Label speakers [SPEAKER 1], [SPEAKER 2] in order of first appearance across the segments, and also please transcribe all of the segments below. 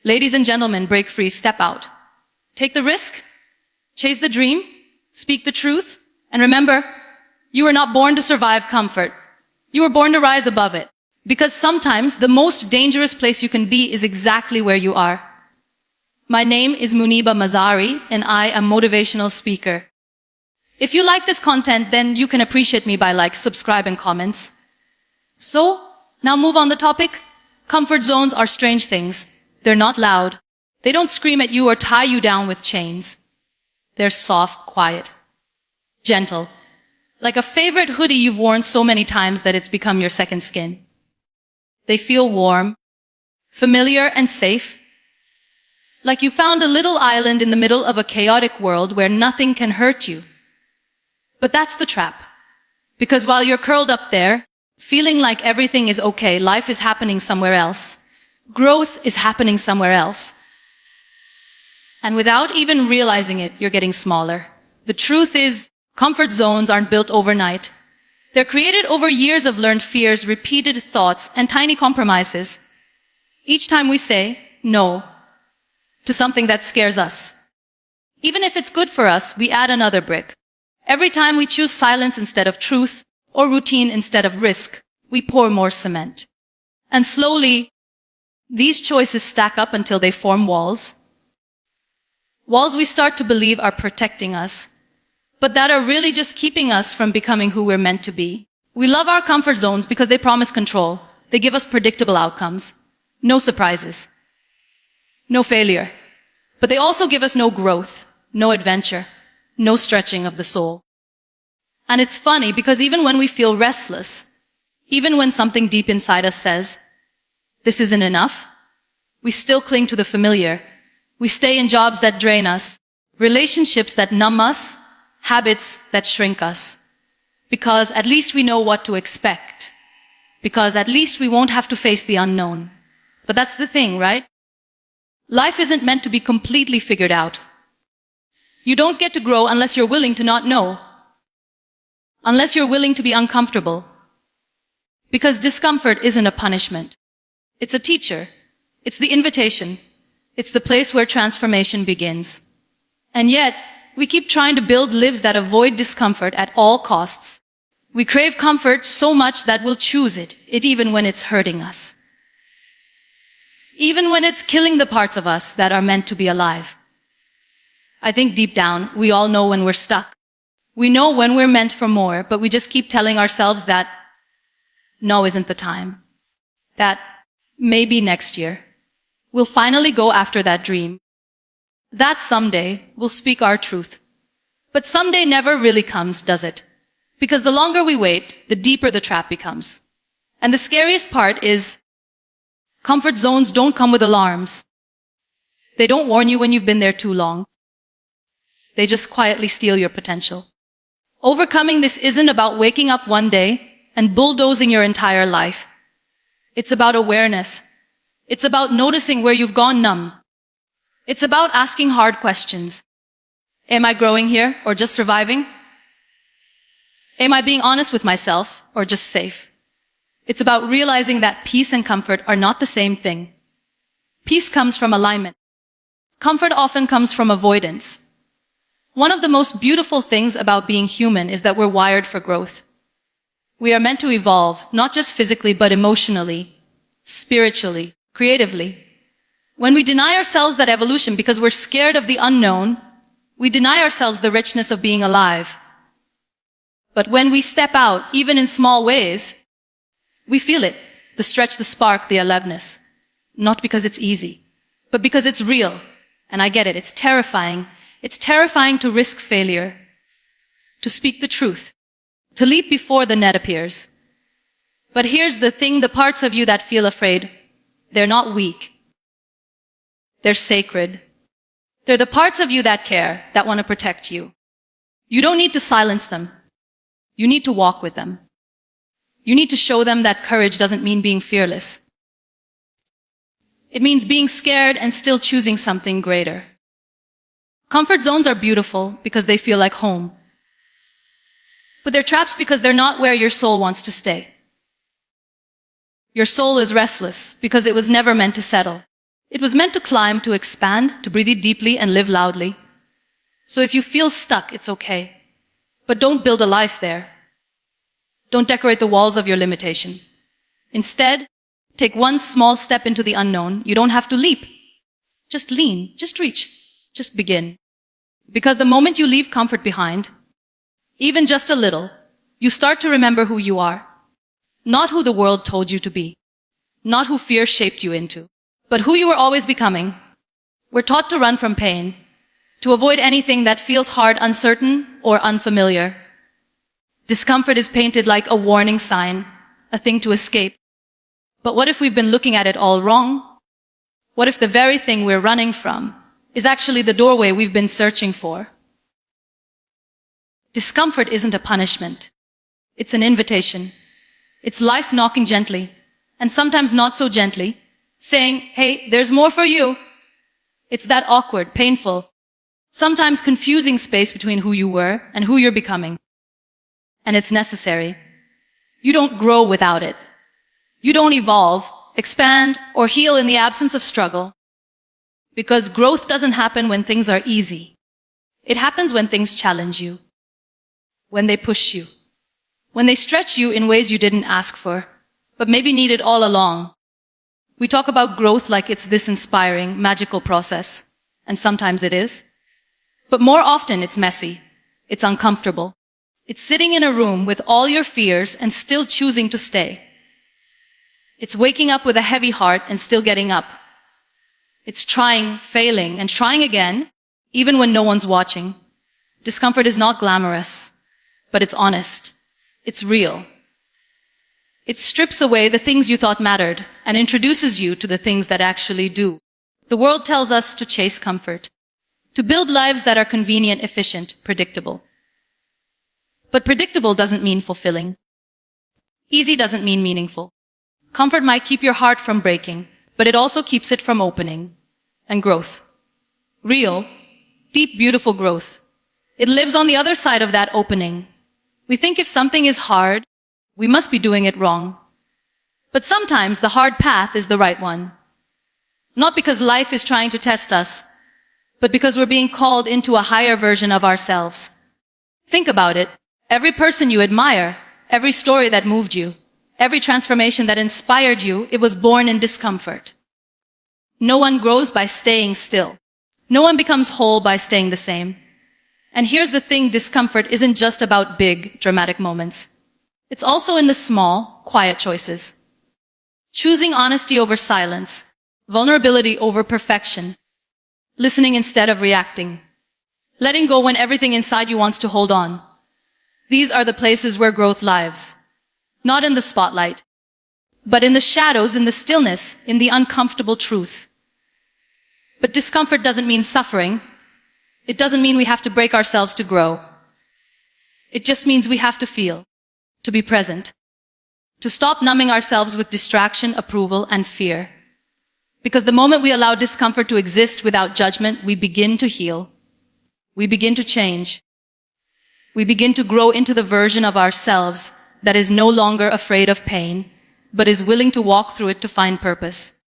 [SPEAKER 1] Ladies and gentlemen, break free, step out. Take the risk, chase the dream, speak the truth, and remember, you were not born to survive comfort. You were born to rise above it. Because sometimes the most dangerous place you can be is exactly where you are. My name is Muniba Mazari, and I am a motivational speaker. If you like this content, then you can appreciate me by subscribe and comments. So, now move on the topic. Comfort zones are strange things. They're not loud. They don't scream at you or tie you down with chains. They're soft, quiet, gentle. Like a favorite hoodie you've worn so many times that it's become your second skin. They feel warm, familiar, and safe. Like you found a little island in the middle of a chaotic world where nothing can hurt you. But that's the trap. Because while you're curled up there, feeling like everything is okay, life is happening somewhere else. Growth is happening somewhere else. And without even realizing it, you're getting smaller. The truth is, comfort zones aren't built overnight. They're created over years of learned fears, repeated thoughts, and tiny compromises. Each time we say no to something that scares us. Even if it's good for us, we add another brick. Every time we choose silence instead of truth, or routine instead of risk, we pour more cement. And slowly, these choices stack up until they form walls. Walls we start to believe are protecting us, but that are really just keeping us from becoming who we're meant to be. We love our comfort zones because they promise control. They give us predictable outcomes. No surprises. No failure. But they also give us no growth, no adventure, no stretching of the soul. And it's funny because even when we feel restless, even when something deep inside us says, this isn't enough, we still cling to the familiar. We stay in jobs that drain us, relationships that numb us, habits that shrink us. Because at least we know what to expect. Because at least we won't have to face the unknown. But that's the thing, right? Life isn't meant to be completely figured out. You don't get to grow unless you're willing to not know. Unless you're willing to be uncomfortable. Because discomfort isn't a punishment. It's a teacher. It's the invitation. It's the place where transformation begins. And yet, we keep trying to build lives that avoid discomfort at all costs. We crave comfort so much that we'll choose it even when it's hurting us. Even when it's killing the parts of us that are meant to be alive. I think deep down, we all know when we're stuck. We know when we're meant for more, but we just keep telling ourselves that no isn't the time. That maybe next year, we'll finally go after that dream. That someday, we'll speak our truth. But someday never really comes, does it? Because the longer we wait, the deeper the trap becomes. And the scariest part is, comfort zones don't come with alarms. They don't warn you when you've been there too long. They just quietly steal your potential. Overcoming this isn't about waking up one day and bulldozing your entire life. It's about awareness. It's about noticing where you've gone numb. It's about asking hard questions. Am I growing here or just surviving? Am I being honest with myself or just safe? It's about realizing that peace and comfort are not the same thing. Peace comes from alignment. Comfort often comes from avoidance. One of the most beautiful things about being human is that we're wired for growth. We are meant to evolve, not just physically, but emotionally, spiritually, creatively. When we deny ourselves that evolution because we're scared of the unknown, we deny ourselves the richness of being alive. But when we step out, even in small ways, we feel it, the stretch, the spark, the aliveness. Not because it's easy, but because it's real. And I get it, it's terrifying. It's terrifying to risk failure, to speak the truth, to leap before the net appears. But here's the thing, the parts of you that feel afraid, they're not weak. They're sacred. They're the parts of you that care, that want to protect you. You don't need to silence them. You need to walk with them. You need to show them that courage doesn't mean being fearless. It means being scared and still choosing something greater. Comfort zones are beautiful because they feel like home. But they're traps because they're not where your soul wants to stay. Your soul is restless because it was never meant to settle. It was meant to climb, to expand, to breathe deeply and live loudly. So if you feel stuck, it's okay. But don't build a life there. Don't decorate the walls of your limitation. Instead, take one small step into the unknown. You don't have to leap. Just lean, just reach, just begin. Because the moment you leave comfort behind, even just a little, you start to remember who you are. Not who the world told you to be. Not who fear shaped you into. But who you were always becoming. We're taught to run from pain, to avoid anything that feels hard, uncertain, or unfamiliar. Discomfort is painted like a warning sign, a thing to escape. But what if we've been looking at it all wrong? What if the very thing we're running from is actually the doorway we've been searching for? Discomfort isn't a punishment. It's an invitation. It's life knocking gently, and sometimes not so gently, saying, hey, there's more for you. It's that awkward, painful, sometimes confusing space between who you were and who you're becoming. And it's necessary. You don't grow without it. You don't evolve, expand, or heal in the absence of struggle. Because growth doesn't happen when things are easy. It happens when things challenge you. When they push you. When they stretch you in ways you didn't ask for, but maybe needed all along. We talk about growth like it's this inspiring, magical process. And sometimes it is. But more often it's messy. It's uncomfortable. It's sitting in a room with all your fears and still choosing to stay. It's waking up with a heavy heart and still getting up. It's trying, failing, and trying again, even when no one's watching. Discomfort is not glamorous, but it's honest. It's real. It strips away the things you thought mattered and introduces you to the things that actually do. The world tells us to chase comfort, to build lives that are convenient, efficient, predictable. But predictable doesn't mean fulfilling. Easy doesn't mean meaningful. Comfort might keep your heart from breaking, but it also keeps it from opening. And growth. Real, deep, beautiful growth. It lives on the other side of that opening. We think if something is hard, we must be doing it wrong. But sometimes the hard path is the right one. Not because life is trying to test us, but because we're being called into a higher version of ourselves. Think about it. Every person you admire, every story that moved you, every transformation that inspired you, it was born in discomfort. No one grows by staying still. No one becomes whole by staying the same. And here's the thing, discomfort isn't just about big, dramatic moments. It's also in the small, quiet choices. Choosing honesty over silence, vulnerability over perfection, listening instead of reacting, letting go when everything inside you wants to hold on. These are the places where growth lives. Not in the spotlight, but in the shadows, in the stillness, in the uncomfortable truth. But discomfort doesn't mean suffering. It doesn't mean we have to break ourselves to grow. It just means we have to feel, to be present, to stop numbing ourselves with distraction, approval, and fear. Because the moment we allow discomfort to exist without judgment, we begin to heal. We begin to change. We begin to grow into the version of ourselves that is no longer afraid of pain, but is willing to walk through it to find purpose.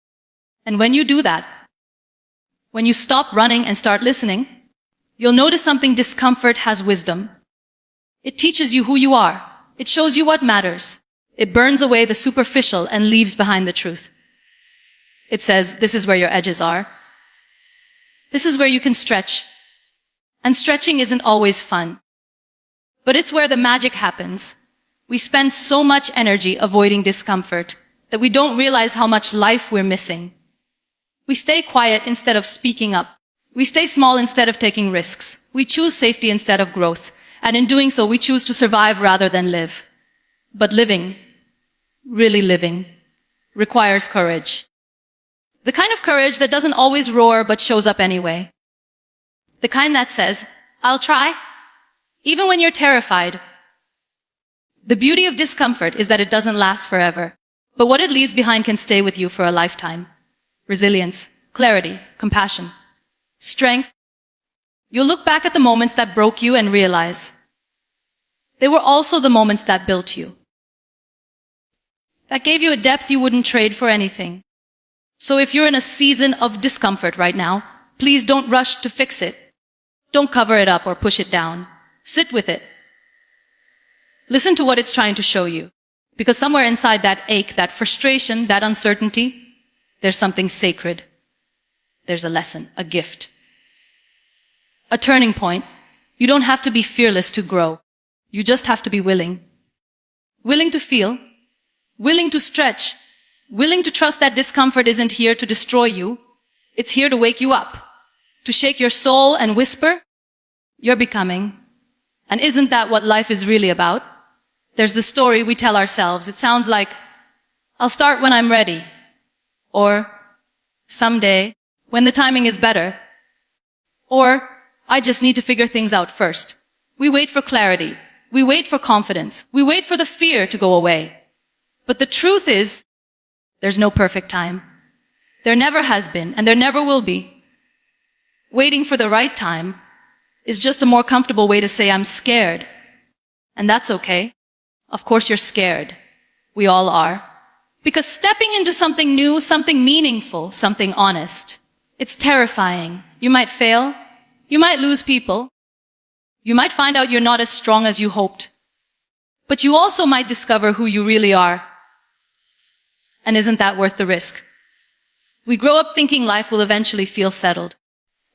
[SPEAKER 1] And when you do that, when you stop running and start listening, you'll notice something. Discomfort has wisdom. It teaches you who you are. It shows you what matters. It burns away the superficial and leaves behind the truth. It says, this is where your edges are. This is where you can stretch. And stretching isn't always fun. But it's where the magic happens. We spend so much energy avoiding discomfort that we don't realize how much life we're missing. We stay quiet instead of speaking up. We stay small instead of taking risks. We choose safety instead of growth. And in doing so, we choose to survive rather than live. But living, really living, requires courage. The kind of courage that doesn't always roar but shows up anyway. The kind that says, I'll try, even when you're terrified. The beauty of discomfort is that it doesn't last forever. But what it leaves behind can stay with you for a lifetime. Resilience, clarity, compassion, strength. You'll look back at the moments that broke you and realize they were also the moments that built you. That gave you a depth you wouldn't trade for anything. So if you're in a season of discomfort right now, please don't rush to fix it. Don't cover it up or push it down. Sit with it. Listen to what it's trying to show you. Because somewhere inside that ache, that frustration, that uncertainty, there's something sacred. There's a lesson, a gift. A turning point. You don't have to be fearless to grow. You just have to be willing. Willing to feel. Willing to stretch. Willing to trust that discomfort isn't here to destroy you. It's here to wake you up. To shake your soul and whisper, you're becoming. And isn't that what life is really about? There's the story we tell ourselves. It sounds like, I'll start when I'm ready. Or, someday, when the timing is better. Or, I just need to figure things out first. We wait for clarity. We wait for confidence. We wait for the fear to go away. But the truth is, there's no perfect time. There never has been, and there never will be. Waiting for the right time is just a more comfortable way to say I'm scared. And that's okay. Of course you're scared. We all are. Because stepping into something new, something meaningful, something honest, it's terrifying. You might fail. You might lose people. You might find out you're not as strong as you hoped. But you also might discover who you really are. And isn't that worth the risk? We grow up thinking life will eventually feel settled.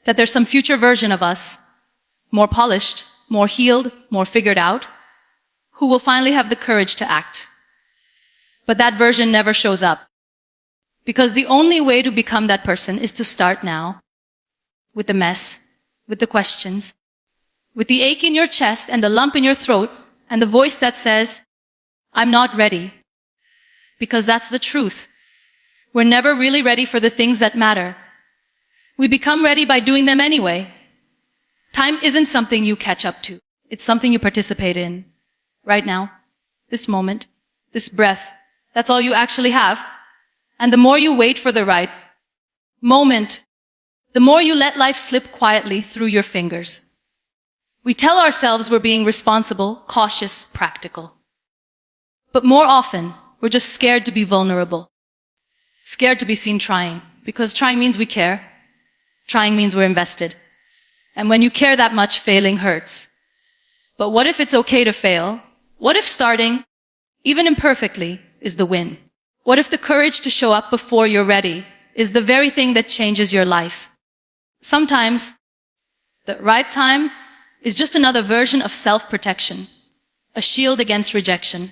[SPEAKER 1] That there's some future version of us, more polished, more healed, more figured out, who will finally have the courage to act. But that version never shows up. Because the only way to become that person is to start now. With the mess, with the questions, with the ache in your chest and the lump in your throat and the voice that says, I'm not ready. Because that's the truth. We're never really ready for the things that matter. We become ready by doing them anyway. Time isn't something you catch up to. It's something you participate in. Right now. This moment. This breath. That's all you actually have. And the more you wait for the right moment, the more you let life slip quietly through your fingers. We tell ourselves we're being responsible, cautious, practical. But more often, we're just scared to be vulnerable. Scared to be seen trying. Because trying means we care. Trying means we're invested. And when you care that much, failing hurts. But what if it's okay to fail? What if starting, even imperfectly, is the win? What if the courage to show up before you're ready is the very thing that changes your life? Sometimes, the right time is just another version of self-protection, a shield against rejection,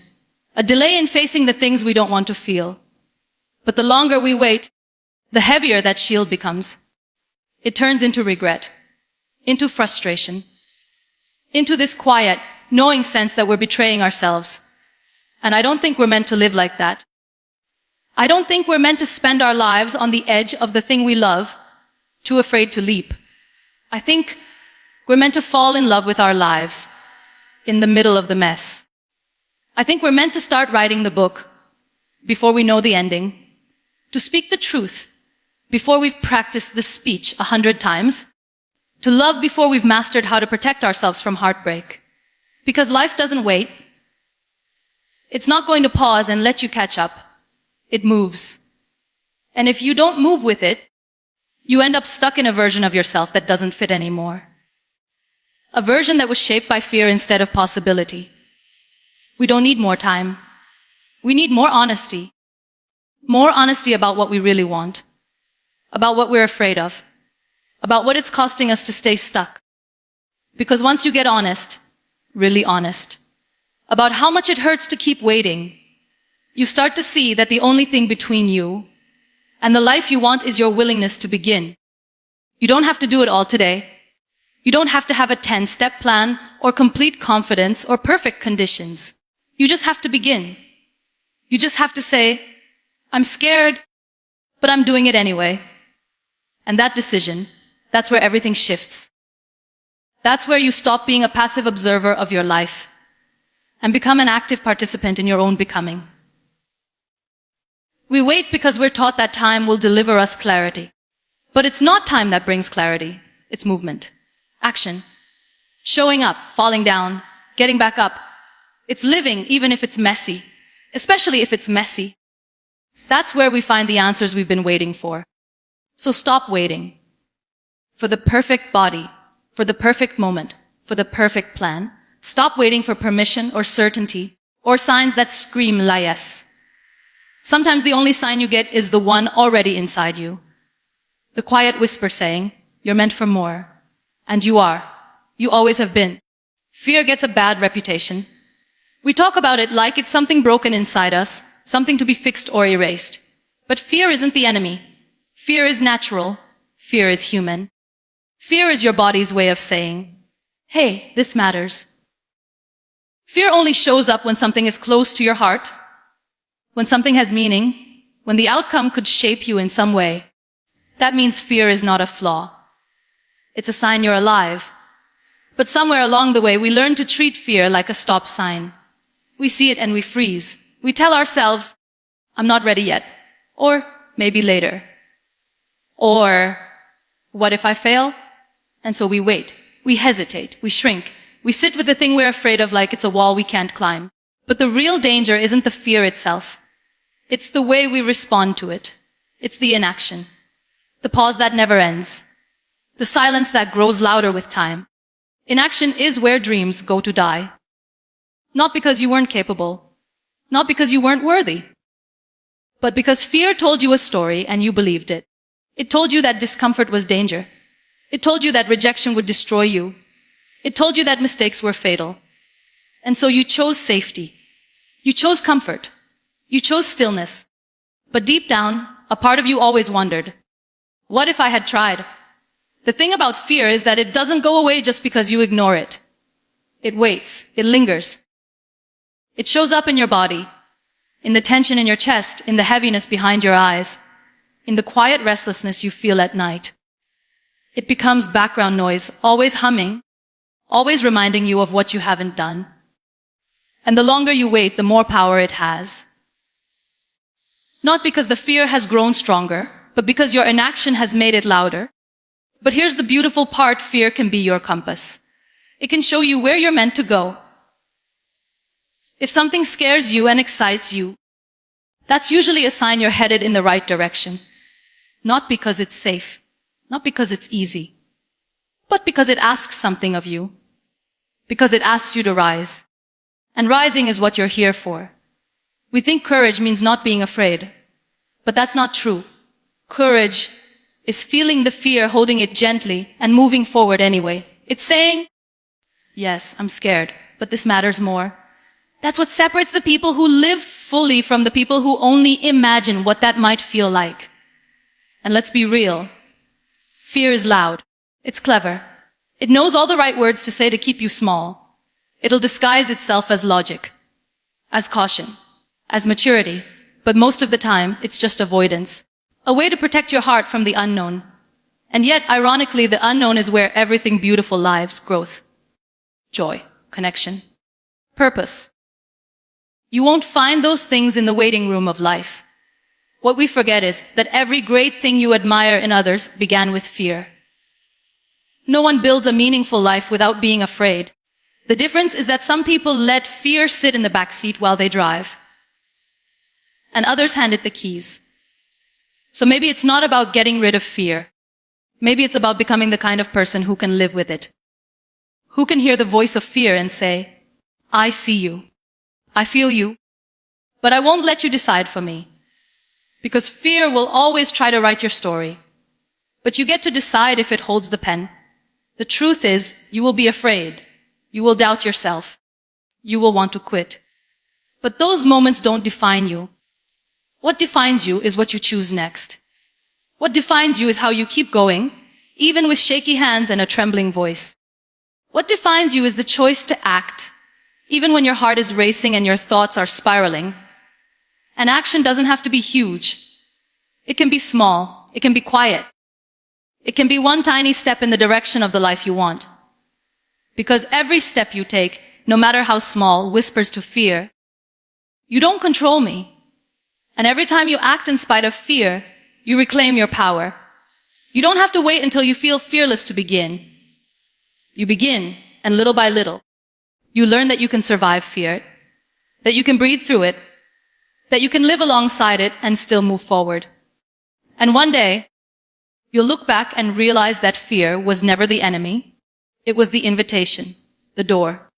[SPEAKER 1] a delay in facing the things we don't want to feel. But the longer we wait, the heavier that shield becomes. It turns into regret, into frustration, into this quiet, knowing sense that we're betraying ourselves. And I don't think we're meant to live like that. I don't think we're meant to spend our lives on the edge of the thing we love, too afraid to leap. I think we're meant to fall in love with our lives, in the middle of the mess. I think we're meant to start writing the book before we know the ending, to speak the truth before we've practiced the speech 100 times, to love before we've mastered how to protect ourselves from heartbreak. Because life doesn't wait. It's not going to pause and let you catch up. It moves. And if you don't move with it, you end up stuck in a version of yourself that doesn't fit anymore. A version that was shaped by fear instead of possibility. We don't need more time. We need more honesty. More honesty about what we really want. About what we're afraid of. About what it's costing us to stay stuck. Because once you get honest, really honest, about how much it hurts to keep waiting, you start to see that the only thing between you and the life you want is your willingness to begin. You don't have to do it all today. You don't have to have a 10-step plan or complete confidence or perfect conditions. You just have to begin. You just have to say, I'm scared, but I'm doing it anyway. And that decision, that's where everything shifts. That's where you stop being a passive observer of your life and become an active participant in your own becoming. We wait because we're taught that time will deliver us clarity. But it's not time that brings clarity. It's movement. Action. Showing up, falling down, getting back up. It's living even if it's messy. Especially if it's messy. That's where we find the answers we've been waiting for. So stop waiting. For the perfect body, for the perfect moment, for the perfect plan. Stop waiting for permission or certainty or signs that scream la yes. Sometimes the only sign you get is the one already inside you. The quiet whisper saying, you're meant for more. And you are. You always have been. Fear gets a bad reputation. We talk about it like it's something broken inside us, something to be fixed or erased. But fear isn't the enemy. Fear is natural. Fear is human. Fear is your body's way of saying, hey, this matters. Fear only shows up when something is close to your heart, when something has meaning, when the outcome could shape you in some way. That means fear is not a flaw. It's a sign you're alive. But somewhere along the way, we learn to treat fear like a stop sign. We see it and we freeze. We tell ourselves, I'm not ready yet. Or maybe later. Or, what if I fail? And so we wait. We hesitate. We shrink. We sit with the thing we're afraid of like it's a wall we can't climb. But the real danger isn't the fear itself. It's the way we respond to it. It's the inaction. The pause that never ends. The silence that grows louder with time. Inaction is where dreams go to die. Not because you weren't capable. Not because you weren't worthy. But because fear told you a story and you believed it. It told you that discomfort was danger. It told you that rejection would destroy you. It told you that mistakes were fatal. And so you chose safety. You chose comfort. You chose stillness. But deep down, a part of you always wondered, what if I had tried? The thing about fear is that it doesn't go away just because you ignore it. It waits. It lingers. It shows up in your body, in the tension in your chest, in the heaviness behind your eyes, in the quiet restlessness you feel at night. It becomes background noise, always humming, always reminding you of what you haven't done. And the longer you wait, the more power it has. Not because the fear has grown stronger, but because your inaction has made it louder. But here's the beautiful part, fear can be your compass. It can show you where you're meant to go. If something scares you and excites you, that's usually a sign you're headed in the right direction. Not because it's safe, not because it's easy, but because it asks something of you. Because it asks you to rise. And rising is what you're here for. We think courage means not being afraid, but that's not true. Courage is feeling the fear, holding it gently, and moving forward anyway. It's saying, yes, I'm scared, but this matters more. That's what separates the people who live fully from the people who only imagine what that might feel like. And let's be real. Fear is loud. It's clever. It knows all the right words to say to keep you small. It'll disguise itself as logic, as caution, as maturity. But most of the time, it's just avoidance. A way to protect your heart from the unknown. And yet, ironically, the unknown is where everything beautiful lives, growth, joy, connection, purpose. You won't find those things in the waiting room of life. What we forget is that every great thing you admire in others began with fear. No one builds a meaningful life without being afraid. The difference is that some people let fear sit in the back seat while they drive, and others hand it the keys. So maybe it's not about getting rid of fear. Maybe it's about becoming the kind of person who can live with it. Who can hear the voice of fear and say, I see you. I feel you. But I won't let you decide for me. Because fear will always try to write your story. But you get to decide if it holds the pen. The truth is, you will be afraid. You will doubt yourself. You will want to quit. But those moments don't define you. What defines you is what you choose next. What defines you is how you keep going, even with shaky hands and a trembling voice. What defines you is the choice to act, even when your heart is racing and your thoughts are spiraling. And action doesn't have to be huge. It can be small. It can be quiet. It can be one tiny step in the direction of the life you want. Because every step you take, no matter how small, whispers to fear, you don't control me. And every time you act in spite of fear, you reclaim your power. You don't have to wait until you feel fearless to begin. You begin, and little by little, you learn that you can survive fear, that you can breathe through it, that you can live alongside it and still move forward. And one day, you'll look back and realize that fear was never the enemy. It was the invitation, the door.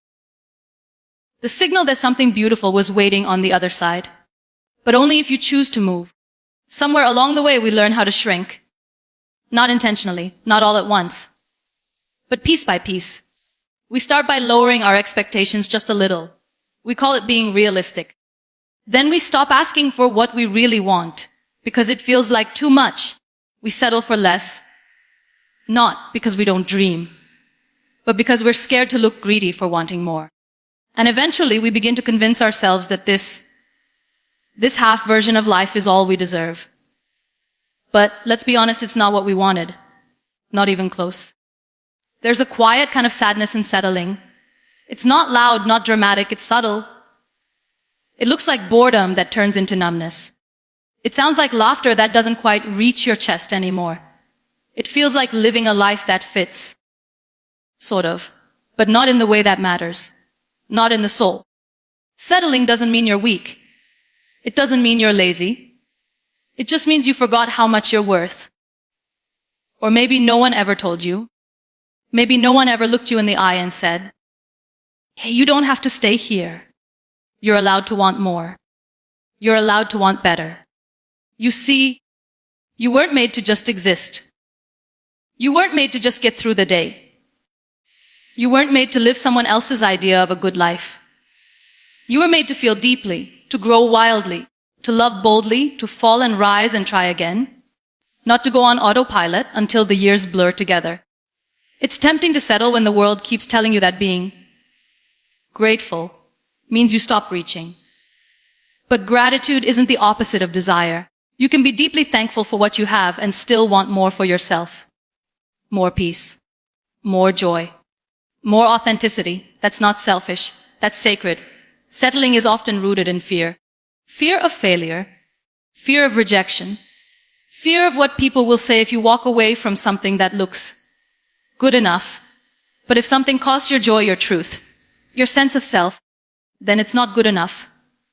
[SPEAKER 1] The signal that something beautiful was waiting on the other side. But only if you choose to move. Somewhere along the way, we learn how to shrink. Not intentionally, not all at once, but piece by piece. We start by lowering our expectations just a little. We call it being realistic. Then we stop asking for what we really want, because it feels like too much. We settle for less. Not because we don't dream, but because we're scared to look greedy for wanting more. And eventually we begin to convince ourselves that this half version of life is all we deserve. But let's be honest, it's not what we wanted. Not even close. There's a quiet kind of sadness in settling. It's not loud, not dramatic, it's subtle. It looks like boredom that turns into numbness. It sounds like laughter that doesn't quite reach your chest anymore. It feels like living a life that fits. Sort of. But not in the way that matters. Not in the soul. Settling doesn't mean you're weak. It doesn't mean you're lazy. It just means you forgot how much you're worth. Or maybe no one ever told you. Maybe no one ever looked you in the eye and said, hey, you don't have to stay here. You're allowed to want more. You're allowed to want better. You see, you weren't made to just exist. You weren't made to just get through the day. You weren't made to live someone else's idea of a good life. You were made to feel deeply, to grow wildly, to love boldly, to fall and rise and try again. Not to go on autopilot until the years blur together. It's tempting to settle when the world keeps telling you that being grateful means you stop reaching. But gratitude isn't the opposite of desire. You can be deeply thankful for what you have and still want more for yourself. More peace. More joy. More authenticity. That's not selfish. That's sacred. Settling is often rooted in fear. Fear of failure. Fear of rejection. Fear of what people will say if you walk away from something that looks good enough. But if something costs your joy, your truth, your sense of self, then it's not good enough.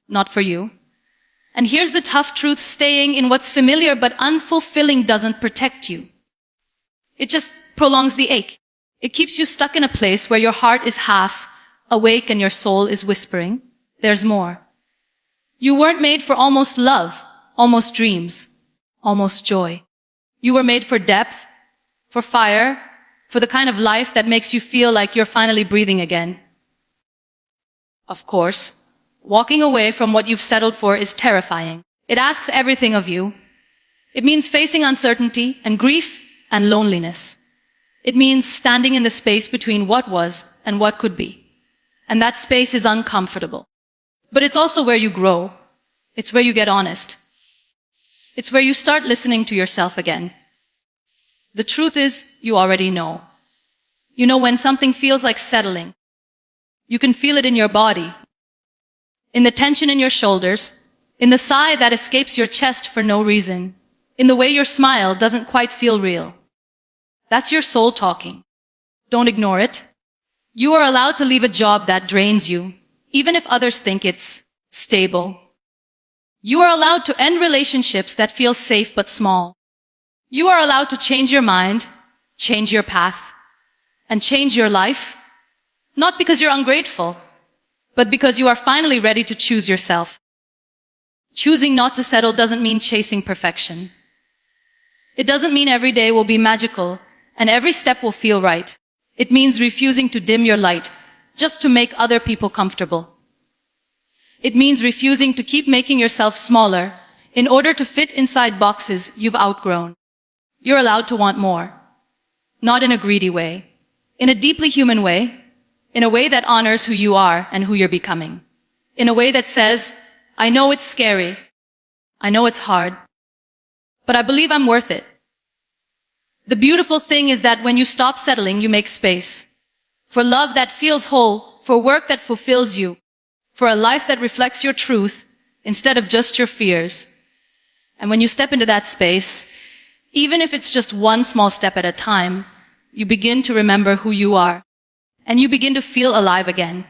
[SPEAKER 1] Not for you. And here's the tough truth, staying in what's familiar but unfulfilling doesn't protect you. It just prolongs the ache. It keeps you stuck in a place where your heart is half awake and your soul is whispering, there's more. You weren't made for almost love, almost dreams, almost joy. You were made for depth, for fire, for the kind of life that makes you feel like you're finally breathing again. Of course, walking away from what you've settled for is terrifying. It asks everything of you. It means facing uncertainty and grief and loneliness. It means standing in the space between what was and what could be. And that space is uncomfortable. But it's also where you grow. It's where you get honest. It's where you start listening to yourself again. The truth is, you already know. You know when something feels like settling. You can feel it in your body, in the tension in your shoulders, in the sigh that escapes your chest for no reason, in the way your smile doesn't quite feel real. That's your soul talking. Don't ignore it. You are allowed to leave a job that drains you, even if others think it's stable. You are allowed to end relationships that feel safe but small. You are allowed to change your mind, change your path, and change your life. Not because you're ungrateful, but because you are finally ready to choose yourself. Choosing not to settle doesn't mean chasing perfection. It doesn't mean every day will be magical and every step will feel right. It means refusing to dim your light just to make other people comfortable. It means refusing to keep making yourself smaller in order to fit inside boxes you've outgrown. You're allowed to want more. Not in a greedy way. In a deeply human way. In a way that honors who you are and who you're becoming. In a way that says, I know it's scary. I know it's hard. But I believe I'm worth it. The beautiful thing is that when you stop settling, you make space. For love that feels whole, for work that fulfills you, for a life that reflects your truth instead of just your fears. And when you step into that space, even if it's just one small step at a time, you begin to remember who you are. And you begin to feel alive again.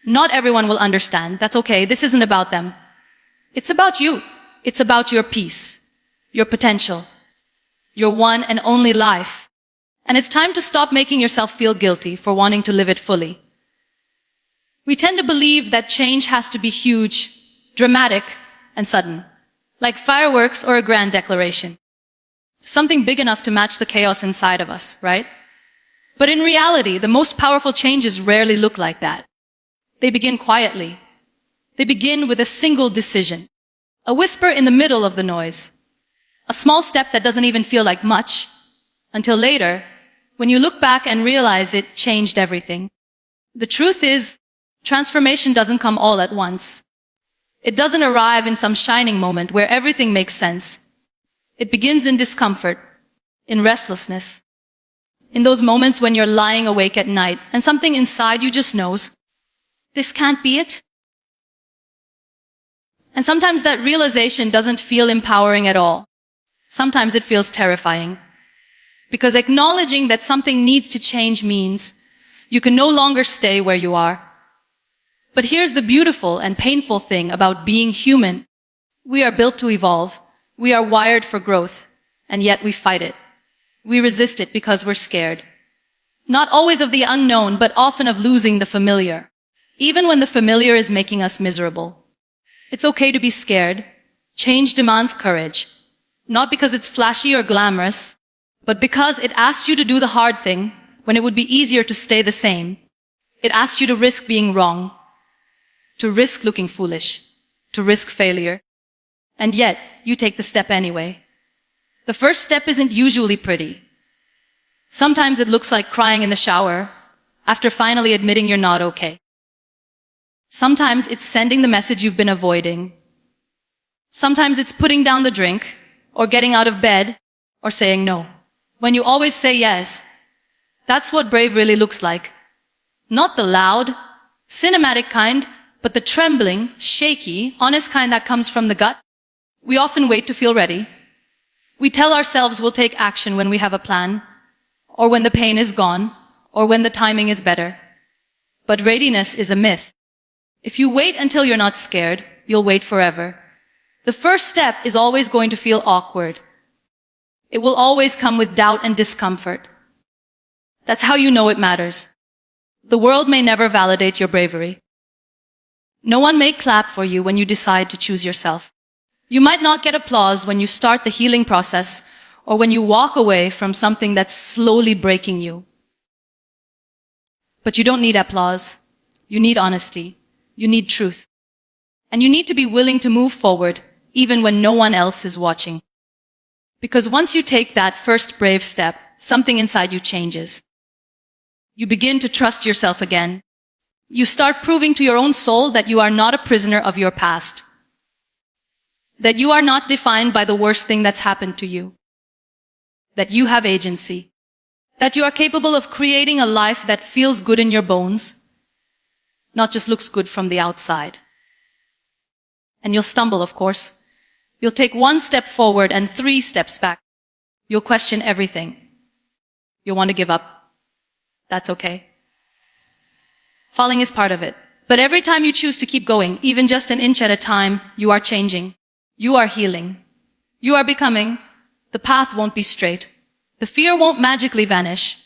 [SPEAKER 1] Not everyone will understand. That's okay. This isn't about them. It's about you. It's about your peace, your potential, your one and only life. And it's time to stop making yourself feel guilty for wanting to live it fully. We tend to believe that change has to be huge, dramatic, and sudden, like fireworks or a grand declaration. Something big enough to match the chaos inside of us, right? But in reality, the most powerful changes rarely look like that. They begin quietly. They begin with a single decision, a whisper in the middle of the noise, a small step that doesn't even feel like much, until later, when you look back and realize it changed everything. The truth is, transformation doesn't come all at once. It doesn't arrive in some shining moment where everything makes sense. It begins in discomfort, in restlessness, in those moments when you're lying awake at night and something inside you just knows, this can't be it. And sometimes that realization doesn't feel empowering at all. Sometimes it feels terrifying. Because acknowledging that something needs to change means you can no longer stay where you are. But here's the beautiful and painful thing about being human. We are built to evolve. We are wired for growth. And yet we fight it. We resist it because we're scared. Not always of the unknown, but often of losing the familiar. Even when the familiar is making us miserable. It's okay to be scared. Change demands courage. Not because it's flashy or glamorous, but because it asks you to do the hard thing when it would be easier to stay the same. It asks you to risk being wrong, to risk looking foolish, to risk failure. And yet, you take the step anyway. The first step isn't usually pretty. Sometimes it looks like crying in the shower after finally admitting you're not okay. Sometimes it's sending the message you've been avoiding. Sometimes it's putting down the drink, or getting out of bed, or saying no. When you always say yes, that's what brave really looks like. Not the loud, cinematic kind, but the trembling, shaky, honest kind that comes from the gut. We often wait to feel ready. We tell ourselves we'll take action when we have a plan, or when the pain is gone, or when the timing is better. But readiness is a myth. If you wait until you're not scared, you'll wait forever. The first step is always going to feel awkward. It will always come with doubt and discomfort. That's how you know it matters. The world may never validate your bravery. No one may clap for you when you decide to choose yourself. You might not get applause when you start the healing process or when you walk away from something that's slowly breaking you. But you don't need applause. You need honesty. You need truth. And you need to be willing to move forward even when no one else is watching. Because once you take that first brave step, something inside you changes. You begin to trust yourself again. You start proving to your own soul that you are not a prisoner of your past. That you are not defined by the worst thing that's happened to you. That you have agency. That you are capable of creating a life that feels good in your bones, not just looks good from the outside. And you'll stumble, of course. You'll take one step forward and 3 steps back. You'll question everything. You'll want to give up. That's okay. Falling is part of it. But every time you choose to keep going, even just an inch at a time, you are changing. You are healing. You are becoming. The path won't be straight. The fear won't magically vanish.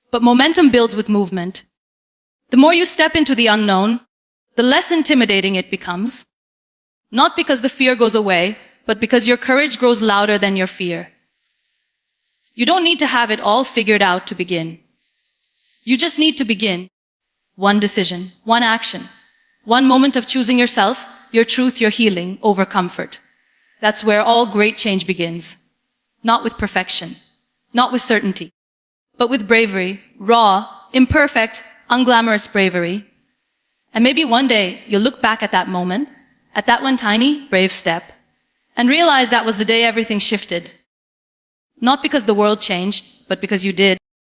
[SPEAKER 1] But momentum builds with movement. The more you step into the unknown, the less intimidating it becomes. Not because the fear goes away, but because your courage grows louder than your fear. You don't need to have it all figured out to begin. You just need to begin. One decision, one action, one moment of choosing yourself, your truth, your healing over comfort. That's where all great change begins. Not with perfection, not with certainty, but with bravery, raw, imperfect, unglamorous bravery. And maybe one day you'll look back at that moment, at that one tiny, brave step, and realize that was the day everything shifted. Not because the world changed, but because you did.